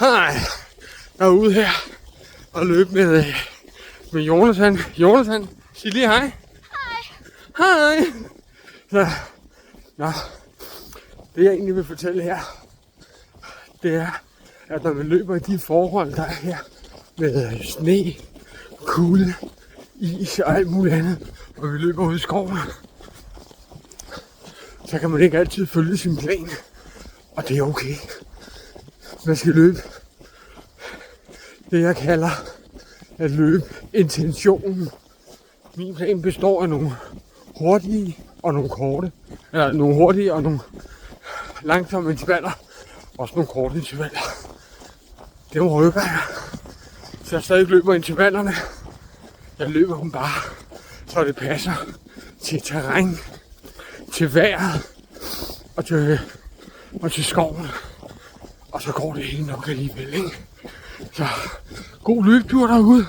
Hej, jeg er ude her og løbe med Jonathan. Jonathan, sig lige hej. Hej. Så, ja, det jeg egentlig vil fortælle her, det er, at når man løber i de forhold, der er her, med sne, kulde, is og alt muligt andet, og vi løber ude i skoven, så kan man ikke altid følge sin plan, og det er okay. Man skal løbe det, jeg kalder at løbe intentionen. Min plan består af nogle hurtige og nogle korte, eller nogle hurtige og nogle langsomme intervaller, også nogle korte intervaller. Det rykker jeg, så jeg stadig løber intervallerne. Jeg løber dem bare, så det passer til terræn, til vejret og til skoven. Og så går det hele nok alligevel, ikke? Så god løbetur derude.